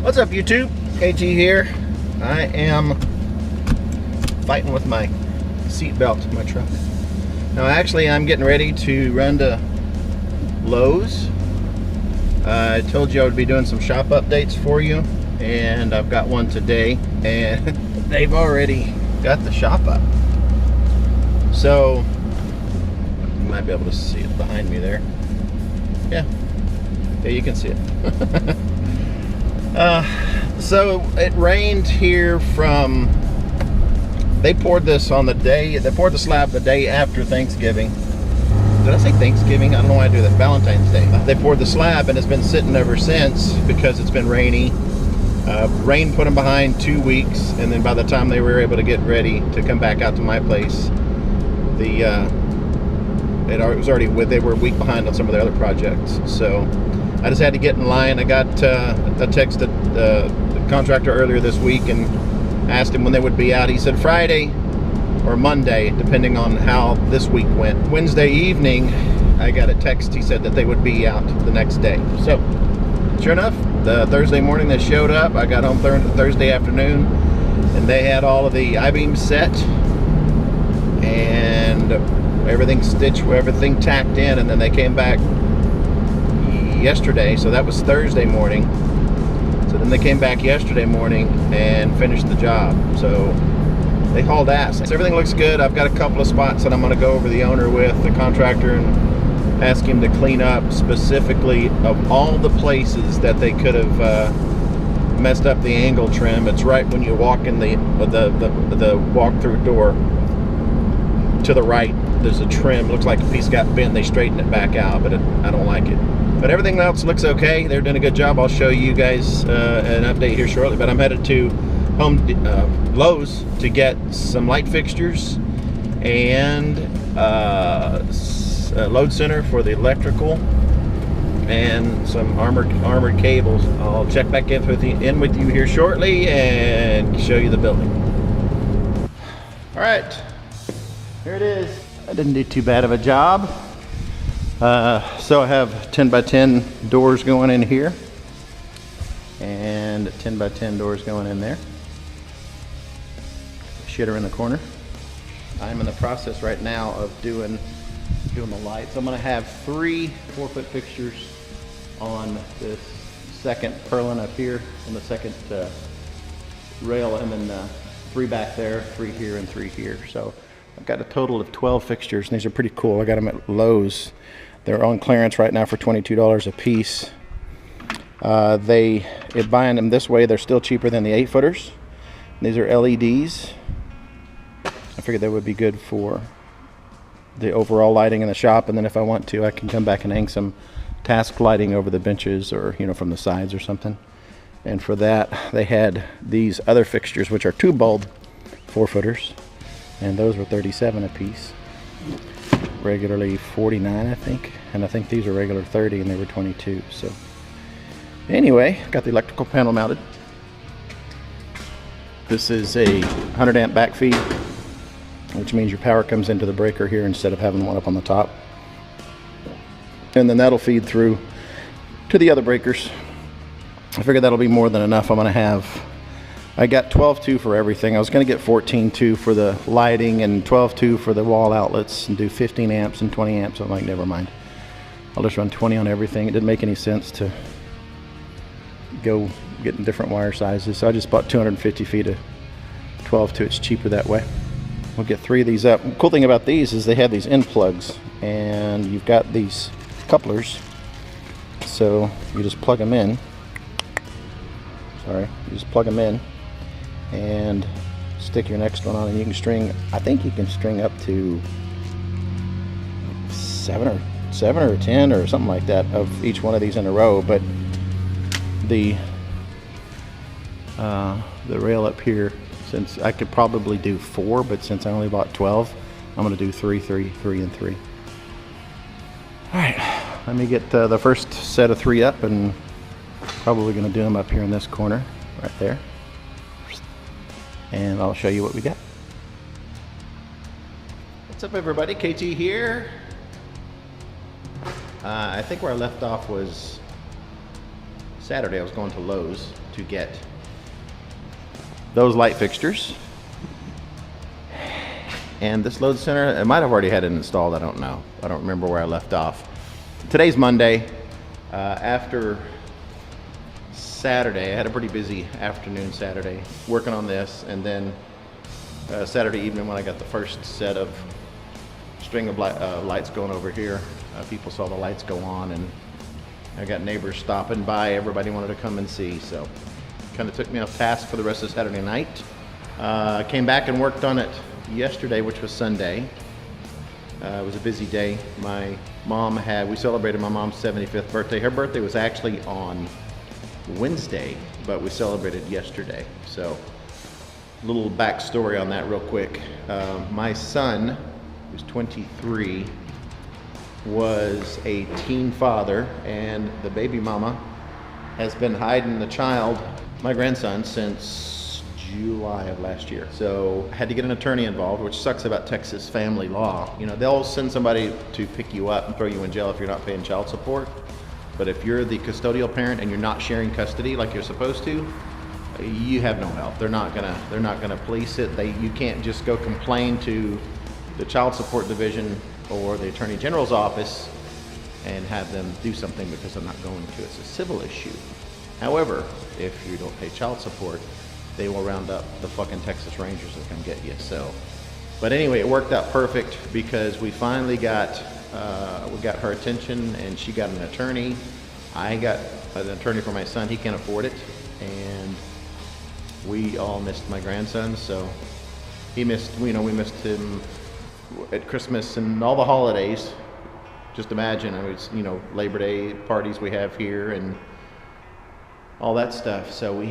What's up, YouTube? KT here. I am fighting with my seat belt in my truck. Now actually I'm getting ready to run to Lowe's. I told you I would be doing some shop updates for you, and I've got one today, and they've already got the shop up. So you might be able to see it behind me there. Yeah, you can see it. So it rained here from, they poured this on the day, they poured the slab the day after Thanksgiving. Did I say Thanksgiving? I don't know why I do that. Valentine's Day. They poured the slab and it's been sitting ever since because it's been rainy. Rain put them behind 2 weeks, and then by the time they were able to get ready to come back out to my place, they were a week behind on some of their other projects. So I just had to get in line. I texted the contractor earlier this week and asked him when they would be out. He said Friday or Monday, depending on how this week went. Wednesday evening, I got a text. He said that they would be out the next day. So sure enough, the Thursday morning they showed up. I got home Thursday afternoon, and they had all of the I-beams set and everything stitched, everything tacked in, and then they came back yesterday. So that was Thursday morning. So then they came back yesterday morning and finished the job. So they hauled ass. So everything looks good. I've got a couple of spots that I'm going to go over the owner with, the contractor, and ask him to clean up, specifically of all the places that they could have messed up the angle trim. It's right when you walk in the walk-through door to the right. There's a trim. Looks like a piece got bent. They straightened it back out, but I don't like it. But everything else looks okay. They're doing a good job. I'll show you guys an update here shortly. But I'm headed to Lowe's to get some light fixtures and load center for the electrical and some armored cables. I'll check back in with you here shortly and show you the building. All right, here it is. I didn't do too bad of a job. So I have 10 by 10 doors going in here and 10 by 10 doors going in there. Shitter in the corner. I'm in the process right now of doing the lights. I'm going to have 3 4-foot fixtures on this second purlin up here on the second rail, and then 3 back there, 3 here, and 3 here. So I've got a total of 12 fixtures, and these are pretty cool. I got them at Lowe's. They're on clearance right now for $22 a piece. Buying them this way, they're still cheaper than the 8-footers. These are LEDs. I figured that would be good for the overall lighting in the shop, and then if I want to, I can come back and hang some task lighting over the benches, or from the sides or something. And for that, they had these other fixtures, which are 2 bulb 4-footers, and those were $37 a piece. Regularly $49, I think, and I think these are regular $30, and they were $22. So anyway, got the electrical panel mounted. This is a 100 amp backfeed, which means your power comes into the breaker here instead of having one up on the top, and then that'll feed through to the other breakers. I figured that'll be more than enough. I got 12.2 for everything. I was going to get 14.2 for the lighting and 12.2 for the wall outlets and do 15 amps and 20 amps. I'm like, never mind. I'll just run 20 on everything. It didn't make any sense to go getting different wire sizes. So I just bought 250 feet of 12.2. It's cheaper that way. We'll get 3 of these up. The cool thing about these is they have these end plugs, and you've got these couplers. So you just plug them in. You just plug them in and stick your next one on, and you can string, I think you can string up to 7 or 10 or something like that of each one of these in a row. But the rail up here, since I could probably do 4, but since I only bought 12, I'm going to do 3, 3, 3, and 3. All right, let me get the first set of 3 up, and probably going to do them up here in this corner right there, and I'll show you what we got. What's up, everybody? KT here. I think where I left off was Saturday I was going to Lowe's to get those light fixtures. And this load center, it might have already had it installed, I don't know. I don't remember where I left off. Today's Monday. After Saturday, I had a pretty busy afternoon Saturday working on this, and then Saturday evening when I got the first set of string of lights going over here, people saw the lights go on, and I got neighbors stopping by. Everybody wanted to come and see, so kind of took me off task for the rest of Saturday night. I came back and worked on it yesterday, which was Sunday. It was a busy day. My mom we celebrated my mom's 75th birthday. Her birthday was actually on Wednesday, but we celebrated yesterday. So, a little backstory on that real quick. My son, who's 23, was a teen father, and the baby mama has been hiding the child, my grandson, since July of last year. So I had to get an attorney involved, which sucks about Texas family law. You know, they'll send somebody to pick you up and throw you in jail if you're not paying child support. But if you're the custodial parent and you're not sharing custody like you're supposed to, you have no help. They're not gonna police it. You can't just go complain to the child support division or the attorney general's office and have them do something because they're not going to. It's a civil issue. However, if you don't pay child support, they will round up the fucking Texas Rangers to come get you. So, but anyway, it worked out perfect because we finally got her attention, and she got an attorney. I got an attorney for my son. He can't afford it, and we all missed my grandson. So we missed him at Christmas and all the holidays. Just imagine, Labor Day parties we have here and all that stuff. So we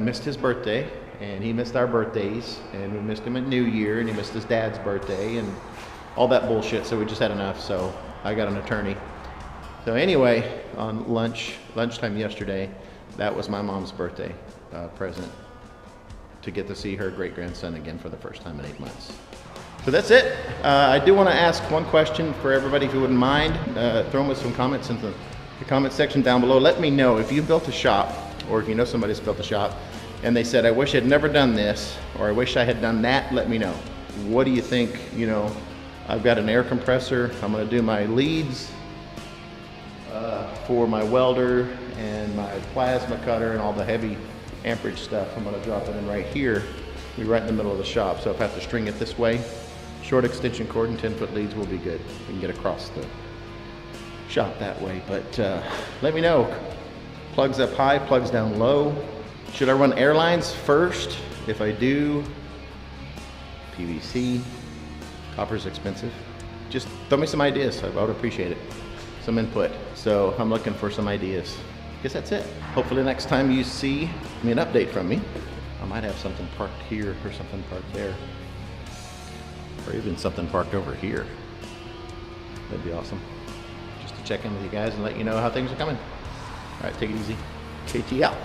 missed his birthday, and he missed our birthdays, and we missed him at New Year, and he missed his dad's birthday, and all that bullshit. So we just had enough. So I got an attorney. So anyway, on lunchtime yesterday, that was my mom's birthday present, to get to see her great grandson again for the first time in 8 months. So that's it. I do want to ask one question for everybody, if you wouldn't mind. Throw me some comments into the comment section down below. Let me know if you built a shop, or if you know somebody's built a shop and they said, I wish I'd never done this, or I wish I had done that. Let me know. What do you think? I've got an air compressor. I'm going to do my leads for my welder and my plasma cutter and all the heavy amperage stuff. I'm going to drop it in right here. Be right in the middle of the shop. So if I have to string it this way, short extension cord and 10-foot leads will be good. We can get across the shop that way. But let me know. Plugs up high, plugs down low. Should I run air lines first? If I do, PVC. Copper's expensive. Just throw me some ideas. I would appreciate it. Some input. So I'm looking for some ideas. Guess that's it. Hopefully next time you see an update from me, I might have something parked here or something parked there. Or even something parked over here. That'd be awesome. Just to check in with you guys and let you know how things are coming. All right, take it easy. KT out.